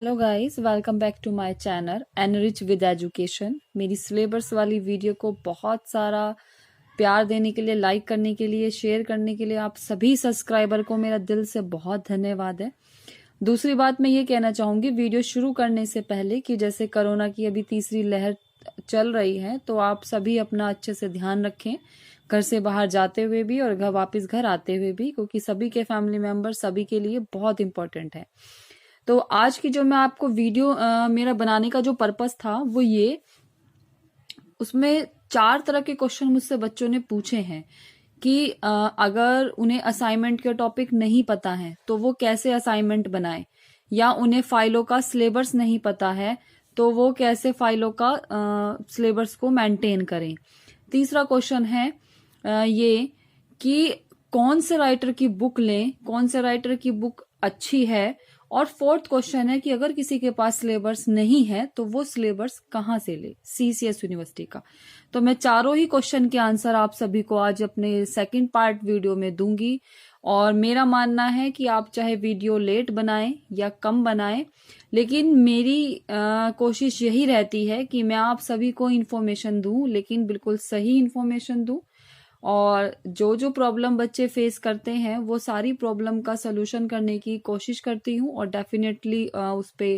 Hello guys, welcome back to my channel enrich with education. मेरी syllabus वाली video को बहुत सारा प्यार देने के लिए, लाइक करने के लिए, शेयर करने के लिए आप सभी सब्सक्राइबर को मेरा दिल से बहुत धन्यवाद है। दूसरी बात मैं ये कहना चाहूँगी वीडियो शुरू करने से पहले कि जैसे कोरोना की अभी तीसरी लहर चल रही है, तो आप सभी अपना अच्छे से ध्यान रखें, घर से बाहर जाते हुए भी और वापस घर आते हुए भी, क्योंकि सभी के फैमिली मेंबर सभी के लिए बहुत इंपॉर्टेंट है। तो आज की जो मैं आपको वीडियो मेरा बनाने का जो पर्पस था वो ये, उसमें 4 तरह के क्वेश्चन मुझसे बच्चों ने पूछे हैं कि अगर उन्हें असाइनमेंट के टॉपिक नहीं पता है तो वो कैसे असाइनमेंट बनाएं, या उन्हें फाइलों का सिलेबस नहीं पता है तो वो कैसे फाइलों का सिलेबस को मेंटेन करें। तीसरा क्वेश्चन है ये कि कौन से राइटर की बुक लें, कौन से राइटर की बुक अच्छी है। और फोर्थ क्वेश्चन है कि अगर किसी के पास सिलेबस नहीं है तो वो सिलेबस कहाँ से ले, सीसीएस यूनिवर्सिटी का। तो मैं चारों ही क्वेश्चन के आंसर आप सभी को आज अपने सेकंड पार्ट वीडियो में दूंगी। और मेरा मानना है कि आप चाहे वीडियो लेट बनाएं या कम बनाएं, लेकिन मेरी कोशिश यही रहती है कि मैं आप सभी को इन्फॉर्मेशन दूं, लेकिन बिल्कुल सही इन्फॉर्मेशन दूं। और जो जो प्रॉब्लम बच्चे फेस करते हैं वो सारी प्रॉब्लम का सलूशन करने की कोशिश करती हूँ और डेफिनेटली उस पे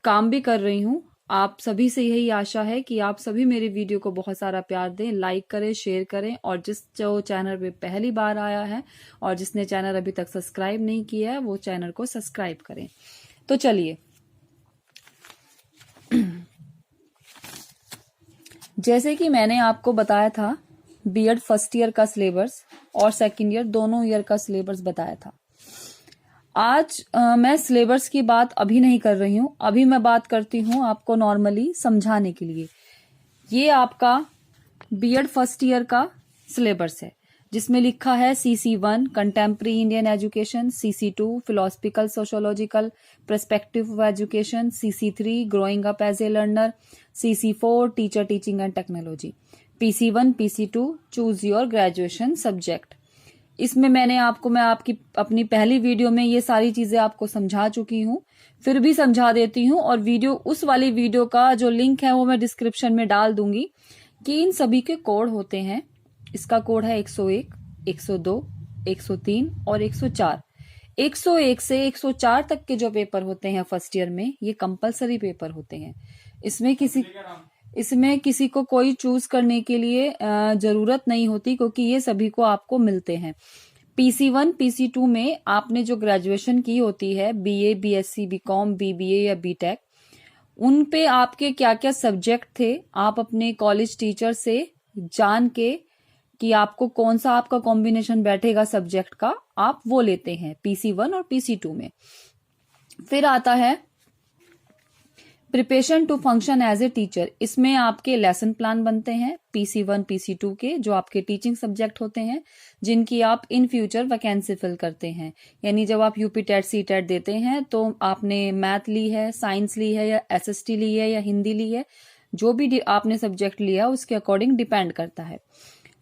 काम भी कर रही हूँ। आप सभी से यही आशा है कि आप सभी मेरे वीडियो को बहुत सारा प्यार दें, लाइक करें, शेयर करें, और जो चैनल पे पहली बार आया है और जिसने चैनल अभी तक सब्सक्राइब नहीं किया है वो चैनल को सब्सक्राइब करें। तो चलिए, जैसे कि मैंने आपको बताया था, बीएड फर्स्ट ईयर का सिलेबस और सेकंड ईयर दोनों ईयर का सिलेबस बताया था। आज मैं सिलेबस की बात अभी नहीं कर रही हूँ, अभी मैं बात करती हूँ आपको नॉर्मली समझाने के लिए। ये आपका बीएड फर्स्ट ईयर का सिलेबस है, जिसमें लिखा है CC1 contemporary Indian education, CC2 philosophical sociological perspective of education, CC3 growing up as a learner, CC4 teacher teaching and technology, PC1 PC2 choose your graduation subject. इसमें मैं आपकी अपनी पहली वीडियो में ये सारी चीजें आपको समझा चुकी हूँ, फिर भी समझा देती हूँ। और वीडियो, उस वाली वीडियो का जो लिंक है वो मैं डिस्क्रिप्शन में डाल दूंगी कि इन सभी के कोड होते हैं। इसका कोड है 101, 102, 103 और 104। 101 से 104 तक के जो पेपर होते हैं फर्स्ट ईयर में, ये कंपलसरी पेपर होते हैं। इसमें किसी को कोई चूज करने के लिए जरूरत नहीं होती, क्योंकि ये सभी को आपको मिलते हैं। PC1 PC2 में आपने जो ग्रेजुएशन की होती है, BA BSc BCom BBA या BTech, उन पे आपके क्या क्या सब्जेक्ट थे, आप अपने कॉलेज टीचर से जान के कि आपको कौन सा आपका कॉम्बिनेशन बैठेगा सब्जेक्ट का, आप वो लेते हैं PC1 और PC2 में। फिर आता है preparation to function as a teacher. इसमें आपके लेसन प्लान बनते हैं PC1 PC2 के, जो आपके टीचिंग सब्जेक्ट होते हैं, जिनकी आप इन फ्यूचर वैकेंसी फिल करते हैं। यानी जब आप यूपी टेट सी टेट देते हैं तो आपने मैथ ली है, साइंस ली है, या SST ली है, या हिंदी ली है, जो भी आपने सब्जेक्ट लिया उसके अकॉर्डिंग डिपेंड करता है।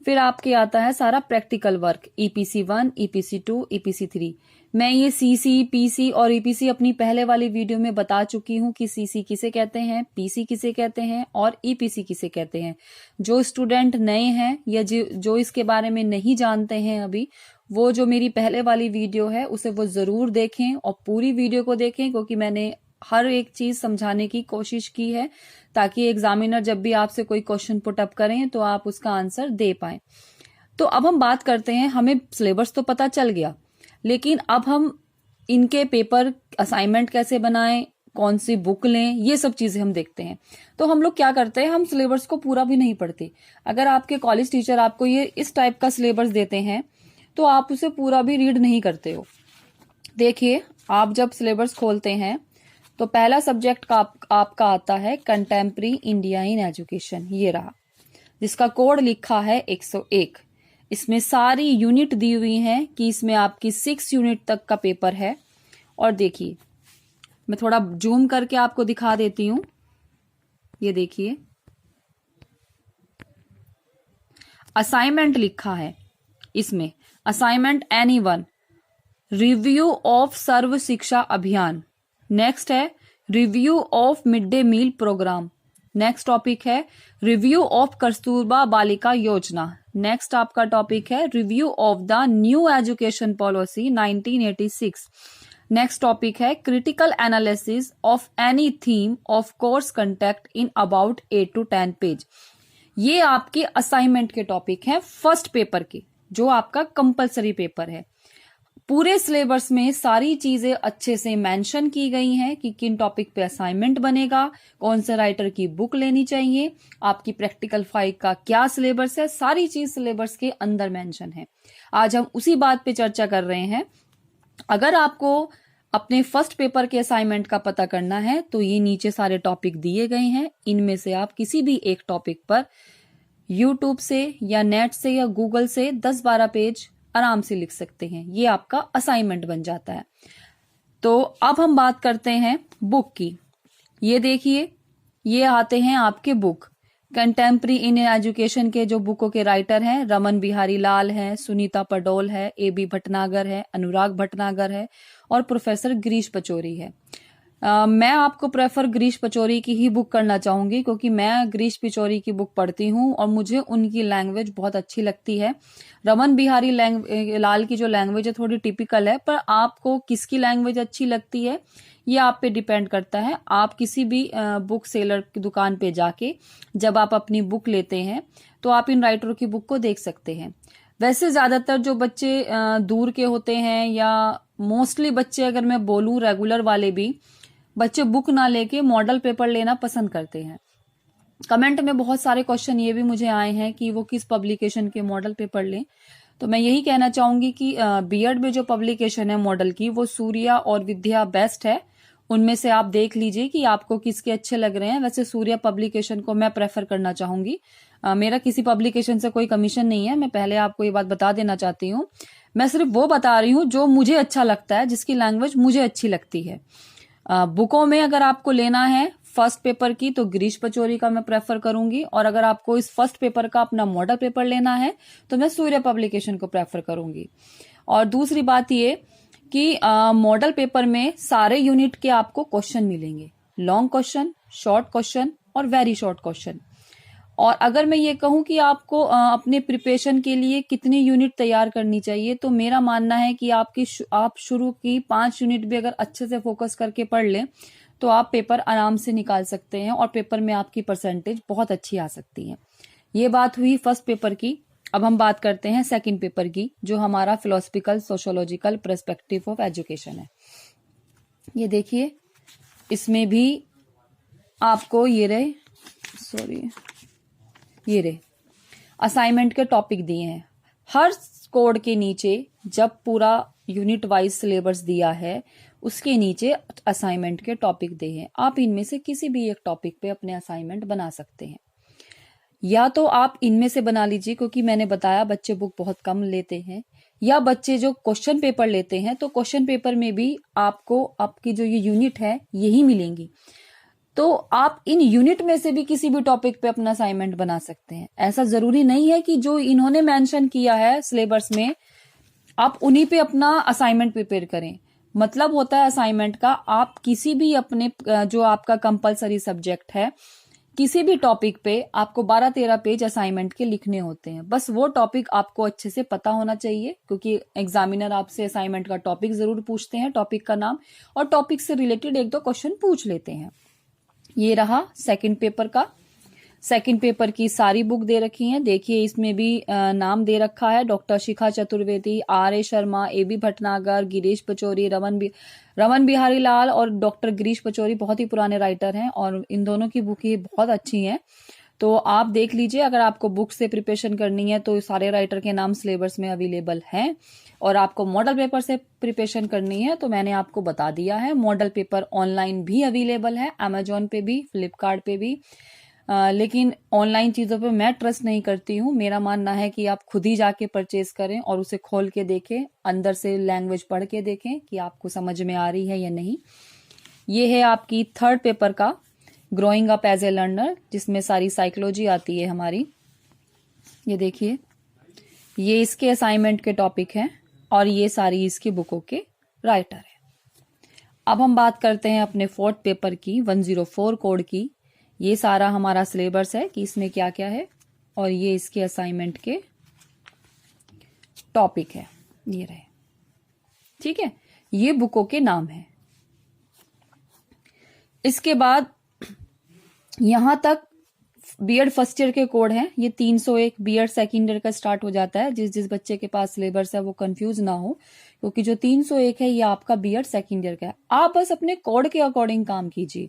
फिर आपके आता है सारा practical work, EPC1 EPC2 EPC3। मैं ये CC PC और EPC अपनी पहले वाली वीडियो में बता चुकी हूँ कि CC किसे कहते हैं, PC किसे कहते हैं और EPC किसे कहते हैं। जो स्टूडेंट नए हैं या जो इसके बारे में नहीं जानते हैं अभी, वो जो मेरी पहले वाली वीडियो है उसे वो जरूर देखें और पूरी वीडियो को देखें, क्योंकि मैंने हर एक चीज समझाने की कोशिश की है, ताकि एग्जामिनर जब भी आपसे कोई क्वेश्चन पुट अप करें तो आप उसका आंसर दे पाएं। तो अब हम बात करते हैं, हमें सिलेबस तो पता चल गया, लेकिन अब हम इनके पेपर असाइनमेंट कैसे बनाएं, कौन सी बुक लें, ये सब चीजें हम देखते हैं। तो हम लोग क्या करते हैं, हम सिलेबस को पूरा भी नहीं पढ़ते। अगर आपके कॉलेज टीचर आपको ये इस टाइप का सिलेबस देते हैं तो आप उसे पूरा भी रीड नहीं करते हो। देखिए, आप जब सिलेबस खोलते हैं तो पहला सब्जेक्ट का आपका आता है कंटेम्प्रेरी इंडिया इन एजुकेशन, ये रहा, जिसका कोड लिखा है 101। इसमें सारी यूनिट दी हुई हैं कि इसमें आपकी 6 यूनिट तक का पेपर है। और देखिए, मैं थोड़ा जूम करके आपको दिखा देती हूं। ये देखिए, असाइनमेंट लिखा है इसमें, assignment any one, review of Sarva Shiksha Abhiyan, next है review of mid day meal programme. Next topic है review of Kasturba Balika Yojana. Next आपका टॉपिक है review of the new education policy 1986। नेक्स्ट टॉपिक है critical analysis of any theme of course content in about 8 to 10 page. ये आपके assignment के topic हैं first paper के, जो आपका कंपलसरी पेपर है। पूरे सिलेबस में सारी चीजें अच्छे से मेंशन की गई हैं कि किन टॉपिक पे असाइनमेंट बनेगा, कौन से राइटर की बुक लेनी चाहिए, आपकी प्रैक्टिकल 5 का क्या सिलेबस है, सारी चीज सिलेबस के अंदर मेंशन है। आज हम उसी बात पे चर्चा कर रहे हैं। अगर आपको अपने फर्स्ट पेपर के असाइनमेंट का पता करना है तो ये नीचे सारे टॉपिक दिए गए हैं। इनमें से आप किसी भी एक टॉपिक पर यूट्यूब से या नेट से या गूगल से 10-12 पेज आराम से लिख सकते हैं। ये आपका असाइनमेंट बन जाता है। तो अब हम बात करते हैं बुक की। ये देखिए, ये आते हैं आपके बुक। कंटेम्प्रेरी इन एजुकेशन के जो बुकों के राइटर हैं, रमन बिहारी लाल है, सुनीता पडोल है, AB भटनागर है, अनुराग भटनागर है और प्रोफेसर गिरीश पचौरी है। मैं आपको प्रेफर गिरीश पचौरी की ही बुक करना चाहूंगी, क्योंकि मैं गिरीश पचौरी की बुक पढ़ती हूँ और मुझे उनकी लैंग्वेज बहुत अच्छी लगती है। रमन बिहारी लाल की जो लैंग्वेज है थोड़ी टिपिकल है, पर आपको किसकी लैंग्वेज अच्छी लगती है ये आप पे डिपेंड करता है। आप किसी भी बुक सेलर की दुकान पे जाके जब आप अपनी बुक लेते हैं तो आप इन राइटरों की बुक को देख सकते हैं। वैसे ज्यादातर जो बच्चे दूर के होते हैं, या मोस्टली बच्चे अगर मैं बोलूं रेगुलर वाले भी बच्चे बुक ना लेके मॉडल पेपर लेना पसंद करते हैं। कमेंट में बहुत सारे क्वेश्चन ये भी मुझे आए हैं कि वो किस पब्लिकेशन के मॉडल पेपर लें। तो मैं यही कहना चाहूंगी कि बीएड में जो पब्लिकेशन है मॉडल की, वो सूर्या और विद्या बेस्ट है। उनमें से आप देख लीजिए कि आपको किसके अच्छे लग रहे हैं। वैसे सूर्या पब्लिकेशन को मैं प्रेफर करना चाहूंगी। मेरा किसी पब्लिकेशन से कोई कमीशन नहीं है, मैं पहले आपको ये बात बता देना चाहती हूँ। मैं सिर्फ वो बता रही हूँ जो मुझे अच्छा लगता है, जिसकी लैंग्वेज मुझे अच्छी लगती है। बुकों में अगर आपको लेना है फर्स्ट पेपर की तो गिरीश पचौरी का मैं प्रेफर करूंगी, और अगर आपको इस फर्स्ट पेपर का अपना मॉडल पेपर लेना है तो मैं सूर्य पब्लिकेशन को प्रेफर करूंगी। और दूसरी बात ये कि मॉडल पेपर में सारे यूनिट के आपको क्वेश्चन मिलेंगे, लॉन्ग क्वेश्चन, शॉर्ट क्वेश्चन और वेरी शॉर्ट क्वेश्चन। और अगर मैं ये कहूं कि आपको अपने प्रिपरेशन के लिए कितनी यूनिट तैयार करनी चाहिए, तो मेरा मानना है कि आप शुरू की 5 यूनिट भी अगर अच्छे से फोकस करके पढ़ लें तो आप पेपर आराम से निकाल सकते हैं और पेपर में आपकी परसेंटेज बहुत अच्छी आ सकती है। ये बात हुई फर्स्ट पेपर की। अब हम बात करते हैं सेकंड पेपर की, जो हमारा philosophical sociological perspective of education है। ये देखिए, इसमें भी आपको ये रहे असाइनमेंट के टॉपिक दिए हैं। हर कोड के नीचे जब पूरा यूनिट वाइज सिलेबस दिया है उसके नीचे असाइनमेंट के टॉपिक दिए हैं। आप इनमें से किसी भी एक टॉपिक पे अपने असाइनमेंट बना सकते हैं, या तो आप इनमें से बना लीजिए, क्योंकि मैंने बताया बच्चे बुक बहुत कम लेते हैं, या बच्चे जो क्वेश्चन पेपर लेते हैं तो क्वेश्चन पेपर में भी आपको आपकी जो ये यूनिट है यही मिलेंगी। तो आप इन यूनिट में से भी किसी भी टॉपिक पे अपना असाइनमेंट बना सकते हैं। ऐसा जरूरी नहीं है कि जो इन्होंने मेंशन किया है सिलेबस में आप उन्हीं पे अपना असाइनमेंट प्रिपेयर करें। मतलब होता है असाइनमेंट का, आप किसी भी अपने जो आपका कंपलसरी सब्जेक्ट है किसी भी टॉपिक पे आपको 12-13 पेज असाइनमेंट के लिखने होते हैं। बस वो टॉपिक आपको अच्छे से पता होना चाहिए, क्योंकि एग्जामिनर आपसे असाइनमेंट का टॉपिक जरूर पूछते हैं, टॉपिक का नाम, और टॉपिक से रिलेटेड 1-2 क्वेश्चन पूछ लेते हैं। ये रहा सेकंड पेपर का। सेकंड पेपर की सारी बुक दे रखी हैं। देखिए, इसमें भी नाम दे रखा है डॉक्टर शिखा चतुर्वेदी, RA शर्मा, AB भटनागर, गिरीश पचौरी, रमन बिहारी लाल और डॉक्टर गिरीश पचौरी बहुत ही पुराने राइटर हैं और इन दोनों की बुक ही बहुत अच्छी हैं। तो आप देख लीजिए, अगर आपको बुक से प्रिपरेशन करनी है तो सारे राइटर के नाम सिलेबस में अवेलेबल हैं, और आपको मॉडल पेपर से प्रिपरेशन करनी है तो मैंने आपको बता दिया है। मॉडल पेपर ऑनलाइन भी अवेलेबल है, अमेजोन पे भी, फ्लिपकार्ट पे भी। लेकिन ऑनलाइन चीजों पे मैं ट्रस्ट नहीं करती हूँ। मेरा मानना है कि आप खुद ही जाके परचेज करें और उसे खोल के देखें, अंदर से लैंग्वेज पढ़ के देखें कि आपको समझ में आ रही है या नहीं। ये है आपकी थर्ड पेपर का growing up as a learner, जिसमें सारी साइकोलॉजी आती है हमारी। ये देखिए, ये इसके असाइनमेंट के टॉपिक हैं और ये सारी इसकी बुकों के राइटर है। अब हम बात करते हैं अपने फोर्थ पेपर की, 104 कोड की। ये सारा हमारा सिलेबस है कि इसमें क्या क्या है, और ये इसके असाइनमेंट के टॉपिक है, ये रहे। ठीक है, ये बुकों के नाम है। इसके बाद यहां तक बीएड फर्स्ट ईयर के कोड हैं। ये 301 बीएड सेकेंड ईयर का स्टार्ट हो जाता है। जिस बच्चे के पास सिलेबस है वो कंफ्यूज ना हो, क्योंकि जो 301 है ये आपका बीएड सेकेंड ईयर का है। आप बस अपने कोड के अकॉर्डिंग काम कीजिए।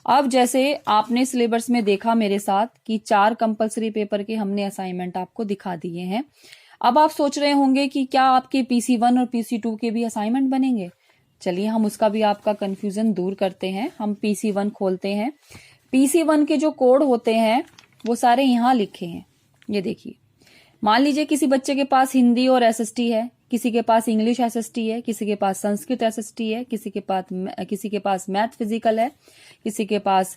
अब जैसे आपने सिलेबस में देखा मेरे साथ कि 4 कंपलसरी पेपर के हमने असाइनमेंट आपको दिखा दिए हैं। अब आप सोच रहे होंगे कि क्या आपके PC1 और PC2 के भी असाइनमेंट बनेंगे। चलिए हम उसका भी आपका कंफ्यूजन दूर करते हैं। हम PC1 खोलते हैं। PC1 के जो कोड होते हैं वो सारे यहाँ लिखे हैं। ये देखिए, मान लीजिए किसी बच्चे के पास हिंदी और SST है, किसी के पास इंग्लिश SST है, किसी के पास संस्कृत SST है, किसी के पास मैथ फिजिकल है, किसी के पास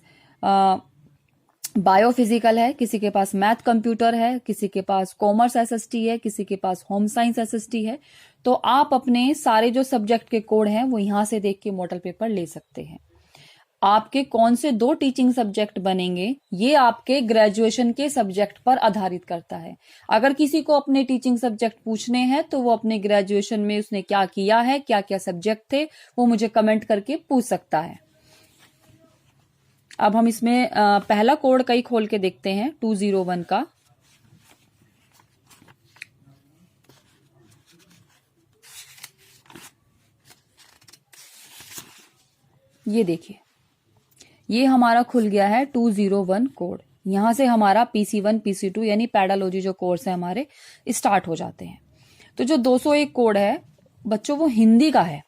बायो फिजिकल है, किसी के पास मैथ कंप्यूटर है, किसी के पास कॉमर्स SST है, किसी के पास होम साइंस SST है। तो आप अपने सारे जो सब्जेक्ट के कोड हैं वो यहां से देख के मॉडल पेपर ले सकते हैं। आपके कौन से 2 टीचिंग सब्जेक्ट बनेंगे ये आपके ग्रेजुएशन के सब्जेक्ट पर आधारित करता है। अगर किसी को अपने टीचिंग सब्जेक्ट पूछने हैं तो वो अपने ग्रेजुएशन में उसने क्या किया है, क्या क्या सब्जेक्ट थे, वो मुझे कमेंट करके पूछ सकता है। अब हम इसमें पहला कोड कई खोल के देखते हैं, 201 का। ये देखिए, ये हमारा खुल गया है 201 कोड। यहां से हमारा PC1 PC2 यानी पैडालॉजी जो कोर्स है हमारे स्टार्ट हो जाते हैं। तो जो 201 कोड है बच्चों वो हिंदी का है।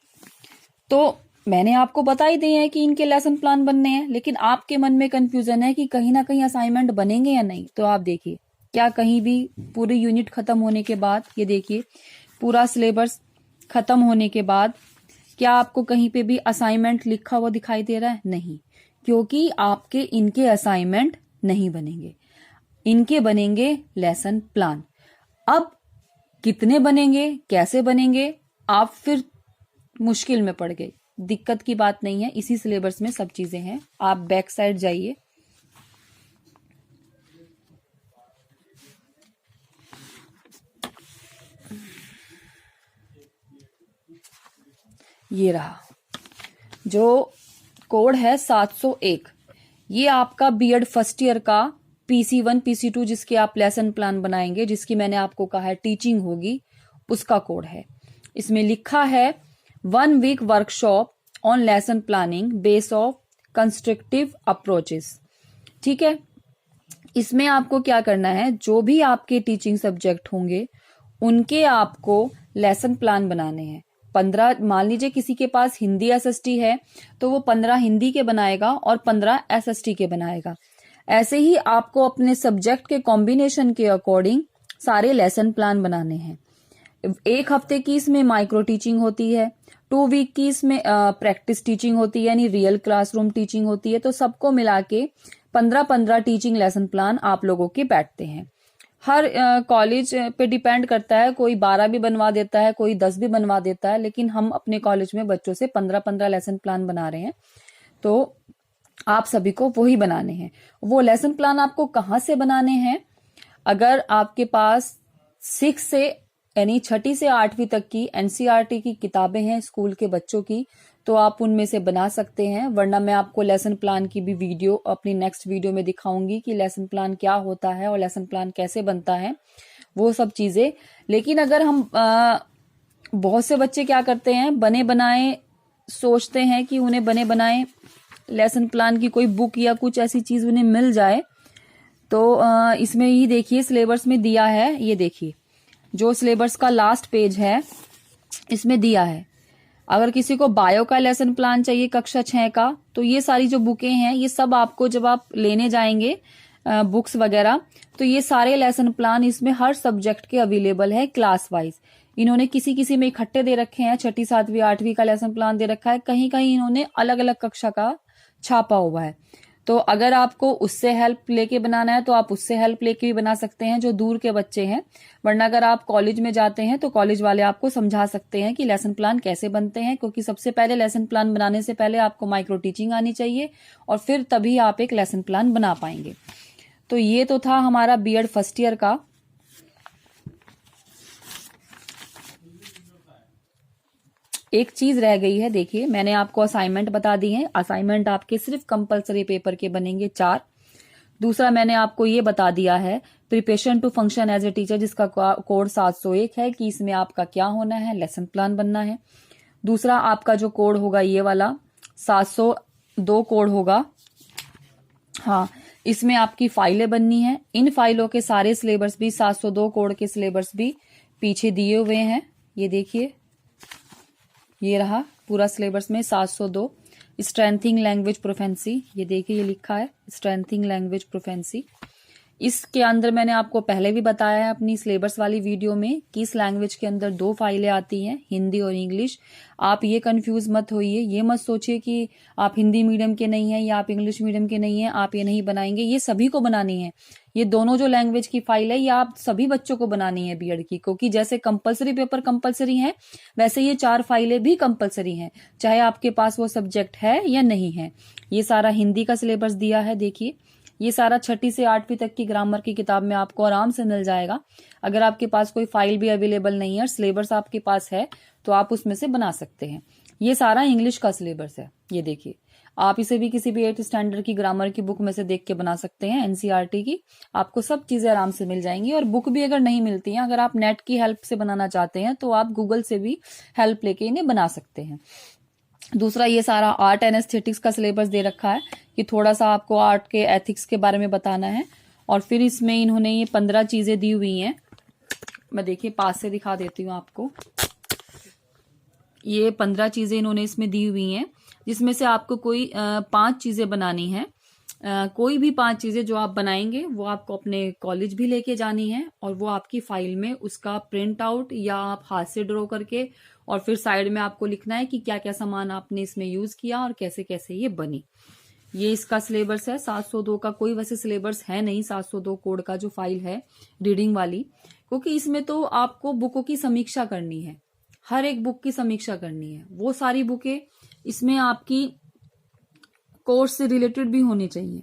तो मैंने आपको बता ही दिए हैं कि इनके लेसन प्लान बनने हैं, लेकिन आपके मन में कंफ्यूजन है कि कहीं ना कहीं असाइनमेंट बनेंगे या नहीं। तो आप देखिए, क्या कहीं भी पूरी यूनिट खत्म होने के बाद, ये देखिए पूरा सिलेबस खत्म होने के बाद क्या आपको कहीं पे भी असाइनमेंट लिखा हुआ दिखाई दे रहा है? नहीं, क्योंकि आपके इनके असाइनमेंट नहीं बनेंगे, इनके बनेंगे लेसन प्लान। अब कितने बनेंगे, कैसे बनेंगे, आप फिर मुश्किल में पड़ गए। दिक्कत की बात नहीं है, इसी सिलेबस में सब चीजें हैं। आप बैक साइड जाइए, ये रहा जो कोड है 701। ये आपका बीएड फर्स्ट ईयर का PC1 PC2 जिसके आप लेसन प्लान बनाएंगे, जिसकी मैंने आपको कहा है टीचिंग होगी, उसका कोड है। इसमें लिखा है 1 week workshop on lesson planning base of constructive approaches. ठीक है, इसमें आपको क्या करना है, जो भी आपके टीचिंग सब्जेक्ट होंगे उनके आपको लेसन प्लान बनाने हैं। 15, मान लीजिए किसी के पास हिंदी SST है तो वो 15 हिंदी के बनाएगा और 15 SST के बनाएगा। ऐसे ही आपको अपने सब्जेक्ट के कॉम्बिनेशन के अकॉर्डिंग सारे लेसन प्लान बनाने हैं। 1 हफ्ते की इसमें माइक्रो टीचिंग होती है, 2 वीक की इसमें प्रैक्टिस टीचिंग होती है यानी रियल क्लासरूम टीचिंग होती है। तो सबको मिला के 15-15 टीचिंग लेसन प्लान आप लोगों के बैठते हैं। हर कॉलेज पे डिपेंड करता है, कोई 12 भी बनवा देता है, कोई 10 भी बनवा देता है, लेकिन हम अपने कॉलेज में बच्चों से 15-15 लेसन प्लान बना रहे हैं। तो आप सभी को वही बनाने हैं। वो लेसन प्लान आपको कहाँ से बनाने हैं? अगर आपके पास 6 से यानी 6ठी से 8वीं तक की NCERT की किताबें हैं स्कूल के बच्चों की, तो आप उनमें से बना सकते हैं। वरना मैं आपको लेसन प्लान की भी वीडियो अपनी नेक्स्ट वीडियो में दिखाऊंगी कि लेसन प्लान क्या होता है और लेसन प्लान कैसे बनता है, वो सब चीजें। लेकिन अगर हम बहुत से बच्चे क्या करते हैं, बने बनाए सोचते हैं कि उन्हें बने बनाए लेसन प्लान की कोई बुक या कुछ ऐसी चीज उन्हें मिल जाए। तो इसमें ही देखिए सिलेबस में दिया है, ये देखिए जो सिलेबस का लास्ट पेज है इसमें दिया है। अगर किसी को बायो का लेसन प्लान चाहिए कक्षा 6 का, तो ये सारी जो बुकें हैं ये सब आपको जब आप लेने जाएंगे बुक्स वगैरह, तो ये सारे लेसन प्लान इसमें हर सब्जेक्ट के अवेलेबल है क्लास वाइज। इन्होंने किसी किसी में इकट्ठे दे रखे हैं, 6ठी 7वीं 8वीं का लेसन प्लान दे रखा है, कहीं कहीं इन्होंने अलग अलग कक्षा का छापा हुआ है। तो अगर आपको उससे हेल्प लेके बनाना है तो आप उससे हेल्प लेके भी बना सकते हैं जो दूर के बच्चे हैं। वरना अगर आप कॉलेज में जाते हैं तो कॉलेज वाले आपको समझा सकते हैं कि लेसन प्लान कैसे बनते हैं, क्योंकि सबसे पहले लेसन प्लान बनाने से पहले आपको माइक्रो टीचिंग आनी चाहिए और फिर तभी आप एक लेसन प्लान बना पाएंगे। तो ये तो था हमारा बीएड फर्स्ट ईयर का। एक चीज रह गई है, देखिए मैंने आपको असाइनमेंट बता दी है। असाइनमेंट आपके सिर्फ कंपलसरी पेपर के बनेंगे 4। दूसरा मैंने आपको ये बता दिया है preparation to function as a teacher, जिसका कोड 701 है कि इसमें आपका क्या होना है, लेसन प्लान बनना है। दूसरा आपका जो कोड होगा ये वाला 702 कोड होगा, हाँ, इसमें आपकी फाइलें बननी है। इन फाइलों के सारे सिलेबस भी 702 कोड के सिलेबस भी पीछे दिए हुए हैं। ये देखिए, ये रहा पूरा सिलेबस में 702। स्ट्रेंथिंग लैंग्वेज प्रोफेंसी, ये देखिए ये लिखा है स्ट्रेंथिंग लैंग्वेज प्रोफेंसी। इसके अंदर मैंने आपको पहले भी बताया है अपनी सिलेबस वाली वीडियो में कि इस लैंग्वेज के अंदर 2 फाइलें आती हैं, हिंदी और इंग्लिश। आप ये कंफ्यूज मत होइए, ये मत सोचिए कि आप हिंदी मीडियम के नहीं हैं या आप इंग्लिश मीडियम के नहीं हैं, आप ये नहीं बनाएंगे। ये सभी को बनानी है। ये दोनों जो लैंग्वेज की फाइल है ये आप सभी बच्चों को बनानी है बीएड की, क्योंकि जैसे कंपलसरी पेपर कंपलसरी है वैसे ये 4 फाइलें भी कंपलसरी हैं, चाहे आपके पास वो सब्जेक्ट है या नहीं है। ये सारा हिंदी का सिलेबस दिया है, देखिए ये सारा 6ठी से 8वीं तक की ग्रामर की किताब में आपको आराम से मिल जाएगा। अगर आपके पास कोई फाइल भी अवेलेबल नहीं है और सिलेबस आपके पास है तो आप उसमें से बना सकते हैं। ये सारा इंग्लिश का सिलेबस है, ये देखिए। आप इसे भी किसी भी 8th स्टैंडर्ड की ग्रामर की बुक में से देख के बना सकते हैं, एनसीईआरटी की। आपको सब चीजें आराम से मिल जाएंगी। और बुक भी अगर नहीं मिलती है, अगर आप नेट की हेल्प से बनाना चाहते हैं तो आप गूगल से भी हेल्प लेके इन्हें बना सकते हैं। दूसरा ये सारा आर्ट एंड एस्थेटिक्स का सिलेबस दे रखा है कि थोड़ा सा आपको आर्ट के एथिक्स के बारे में बताना है। और फिर इसमें इन्होंने ये 15 चीजें दी हुई हैं। मैं देखिए पास से दिखा देती हूँ आपको। ये 15 चीजें इन्होंने इसमें दी हुई हैं, जिसमें से आपको कोई 5 चीजें बनानी है। कोई भी 5 चीजें जो आप बनाएंगे वो आपको अपने कॉलेज भी लेके जानी है और वो आपकी फाइल में उसका प्रिंट आउट या आप हाथ से ड्रॉ करके और फिर साइड में आपको लिखना है कि क्या क्या सामान आपने इसमें यूज किया और कैसे कैसे ये बनी। ये इसका सिलेबस है। 702 का कोई वैसे सिलेबस है नहीं, 702 कोड का जो फाइल है रीडिंग वाली, क्योंकि इसमें तो आपको बुकों की समीक्षा करनी है, हर एक बुक की समीक्षा करनी है। वो सारी बुकें इसमें आपकी कोर्स से रिलेटेड भी होनी चाहिए।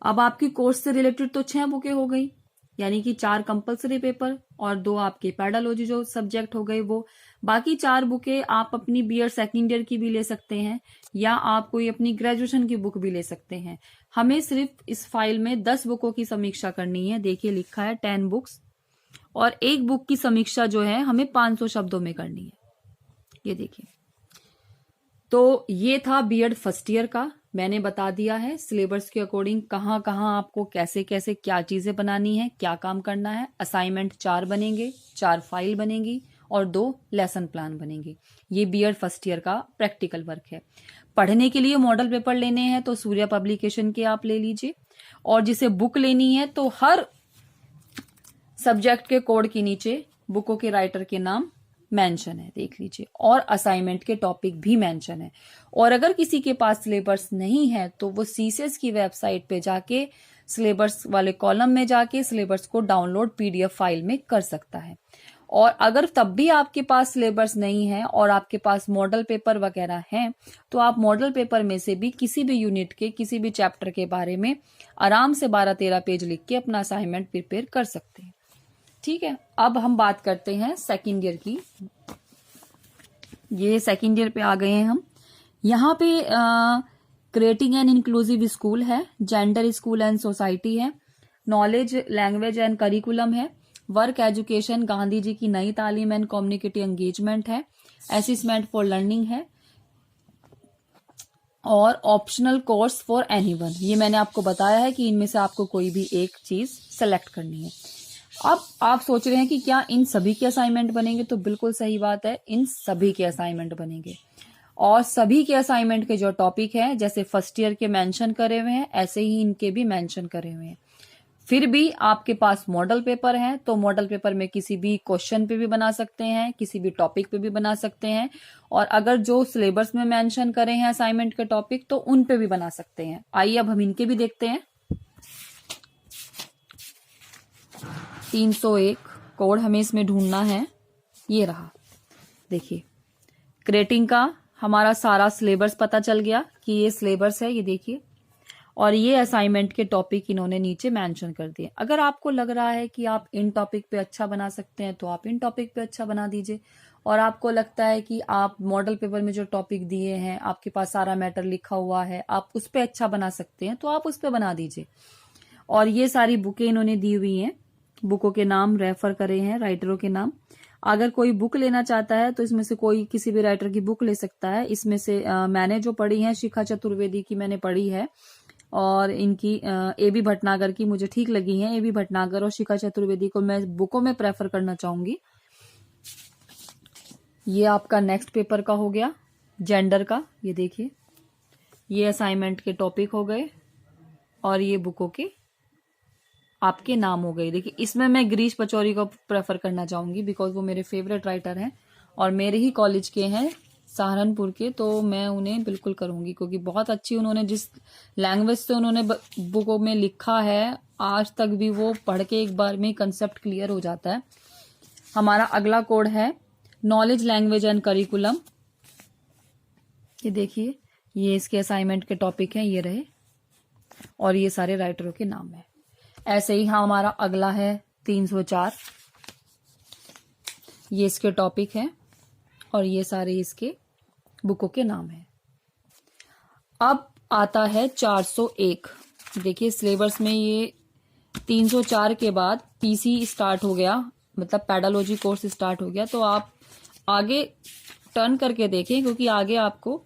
अब आपकी कोर्स से रिलेटेड तो 6 बुकें हो गई, यानी कि 4 कंपलसरी पेपर और 2 आपके पेडालॉजी जो सब्जेक्ट हो गए वो। बाकी 4 बुकें आप अपनी बीएड सेकेंड ईयर की भी ले सकते हैं या आप कोई अपनी ग्रेजुएशन की बुक भी ले सकते हैं। हमें सिर्फ इस फाइल में 10 बुकों की समीक्षा करनी है। देखिए लिखा है 10 बुक्स, और एक बुक की समीक्षा जो है हमें 500 शब्दों में करनी है। ये देखिए, तो ये था बीएड फर्स्ट ईयर का। मैंने बता दिया है सिलेबस के अकॉर्डिंग कहाँ कहाँ आपको कैसे कैसे क्या चीजें बनानी है, क्या काम करना है। असाइनमेंट 4 बनेंगे, 4 फाइल बनेंगी और 2 लेसन प्लान बनेंगे। ये बीएड फर्स्ट ईयर का प्रैक्टिकल वर्क है। पढ़ने के लिए मॉडल पेपर लेने हैं तो सूर्या पब्लिकेशन के आप ले लीजिए, और जिसे बुक लेनी है तो हर सब्जेक्ट के कोड के नीचे बुकों के राइटर के नाम मेंशन है, देख लीजिए, और असाइनमेंट के टॉपिक भी मेंशन है। और अगर किसी के पास सिलेबस नहीं है तो वो सीसीएस की वेबसाइट पे जाके सिलेबस वाले कॉलम में जाके सिलेबस को डाउनलोड पीडीएफ फाइल में कर सकता है। और अगर तब भी आपके पास सिलेबस नहीं है और आपके पास मॉडल पेपर वगैरह हैं तो आप मॉडल पेपर में से भी किसी भी यूनिट के किसी भी चैप्टर के बारे में आराम से 12-13 पेज लिख के अपना असाइनमेंट प्रिपेयर कर सकते हैं। ठीक है, अब हम बात करते हैं सेकेंड ईयर की। ये सेकेंड ईयर पे आ गए हैं हम। यहाँ पे क्रिएटिंग एन इंक्लूसिव स्कूल है, जेंडर स्कूल एंड सोसाइटी है, नॉलेज लैंग्वेज एंड करिकुलम है, वर्क एजुकेशन गांधी जी की नई तालीम एंड कम्युनिटी एंगेजमेंट है, असेसमेंट फॉर लर्निंग है, और ऑप्शनल कोर्स फॉर एनीवन। ये मैंने आपको बताया है कि इनमें से आपको कोई भी एक चीज सेलेक्ट करनी है। अब आप सोच रहे हैं कि क्या इन सभी के असाइनमेंट बनेंगे, तो बिल्कुल सही बात है, इन सभी के असाइनमेंट बनेंगे। और सभी के असाइनमेंट के जो टॉपिक है जैसे फर्स्ट ईयर के मेंशन करे हुए हैं ऐसे ही इनके भी मेंशन करे हुए हैं। फिर भी आपके पास मॉडल पेपर है तो मॉडल पेपर में किसी भी क्वेश्चन पे भी बना सकते हैं, किसी भी टॉपिक पे भी बना सकते हैं, और अगर जो सिलेबस में मेंशन करे हैं असाइनमेंट के टॉपिक तो उन पे भी बना सकते हैं। आइए अब हम इनके भी देखते हैं। 301 कोड हमें इसमें ढूंढना है। ये रहा, देखिए क्रेटिंग का हमारा सारा सिलेबस पता चल गया कि ये सिलेबस है, ये देखिए, और ये असाइनमेंट के टॉपिक इन्होंने नीचे मेंशन कर दिए। अगर आपको लग रहा है कि आप इन टॉपिक पे अच्छा बना सकते हैं तो आप इन टॉपिक पे अच्छा बना दीजिए, और आपको लगता है कि आप मॉडल पेपर में जो टॉपिक दिए हैं आपके पास सारा मैटर लिखा हुआ है, आप उस पर अच्छा बना सकते हैं तो आप उस पर बना दीजिए। और ये सारी बुकें इन्होंने दी हुई हैं, बुकों के नाम रेफर करे हैं, राइटरों के नाम। अगर कोई बुक लेना चाहता है तो इसमें से कोई किसी भी राइटर की बुक ले सकता है। इसमें से मैंने जो पढ़ी है शिखा चतुर्वेदी की मैंने पढ़ी है, और इनकी ए.बी. भटनागर की मुझे ठीक लगी है। ए.बी. भटनागर और शिखा चतुर्वेदी को मैं बुकों में प्रेफर करना चाहूंगी। ये आपका नेक्स्ट पेपर का हो गया, जेंडर का। ये देखिए, ये असाइनमेंट के टॉपिक हो गए और ये बुकों के आपके नाम हो गए। देखिए इसमें मैं गिरीश पचौरी को प्रेफर करना चाहूंगी बिकॉज वो मेरे फेवरेट राइटर हैं और मेरे ही कॉलेज के हैं, सहारनपुर के, तो मैं उन्हें बिल्कुल करूंगी क्योंकि बहुत अच्छी उन्होंने जिस लैंग्वेज से उन्होंने बुकों में लिखा है, आज तक भी वो पढ़ के एक बार में कंसेप्ट क्लियर हो जाता है। हमारा अगला कोड है नॉलेज लैंग्वेज एंड करिकुलम। ये देखिए, ये इसके असाइनमेंट के टॉपिक हैं, ये रहे, और ये सारे राइटरों के नाम है। ऐसे ही हमारा अगला है 304, ये इसके टॉपिक है और ये सारे इसके बुकों के नाम है। अब आता है 401। देखिए सिलेबस में ये 304 के बाद पीसी स्टार्ट हो गया, मतलब पेडालॉजी कोर्स स्टार्ट हो गया। तो आप आगे टर्न करके देखें क्योंकि आगे आपको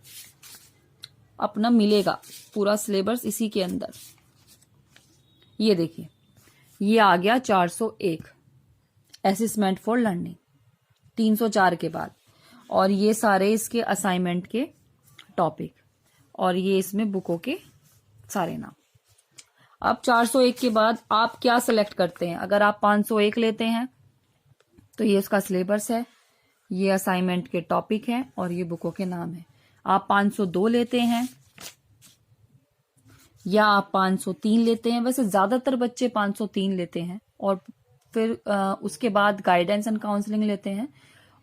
अपना मिलेगा पूरा सिलेबस इसी के अंदर। ये देखिए, ये आ गया 401 असेसमेंट फॉर लर्निंग 304 के बाद, और ये सारे इसके असाइनमेंट के टॉपिक और ये इसमें बुकों के सारे नाम। अब 401 के बाद आप क्या सिलेक्ट करते हैं? अगर आप 501 लेते हैं तो ये उसका सिलेबस है, ये असाइनमेंट के टॉपिक हैं और ये बुकों के नाम है। आप 502 लेते हैं या आप 503 लेते हैं, वैसे ज्यादातर बच्चे 503 लेते हैं, और फिर उसके बाद गाइडेंस एंड काउंसलिंग लेते हैं,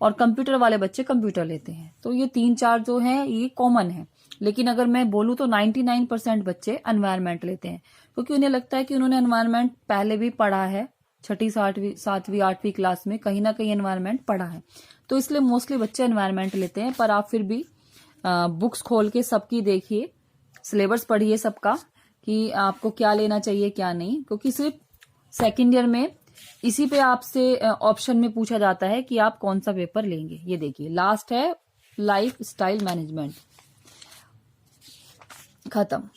और कंप्यूटर वाले बच्चे कंप्यूटर लेते हैं। तो ये 3-4 जो है ये कॉमन है। लेकिन अगर मैं बोलूं तो 99% बच्चे एनवायरमेंट लेते हैं क्योंकि उन्हें लगता है कि उन्होंने एनवायरमेंट पहले भी पढ़ा है, 6ठी 7वीं 8वीं क्लास में कहीं ना कहीं एनवायरमेंट पढ़ा है, तो इसलिए मोस्टली बच्चे एनवायरमेंट लेते हैं। पर आप फिर भी बुक्स खोल के सबकी देखिए, सिलेबस पढ़िए सबका कि आपको क्या लेना चाहिए क्या नहीं, क्योंकि सिर्फ सेकेंड ईयर में इसी पे आपसे ऑप्शन में पूछा जाता है कि आप कौन सा पेपर लेंगे। ये देखिए लास्ट है लाइफ स्टाइल मैनेजमेंट, खत्म।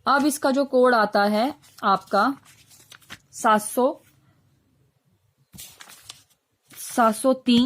अब इसका जो कोड आता है आपका 703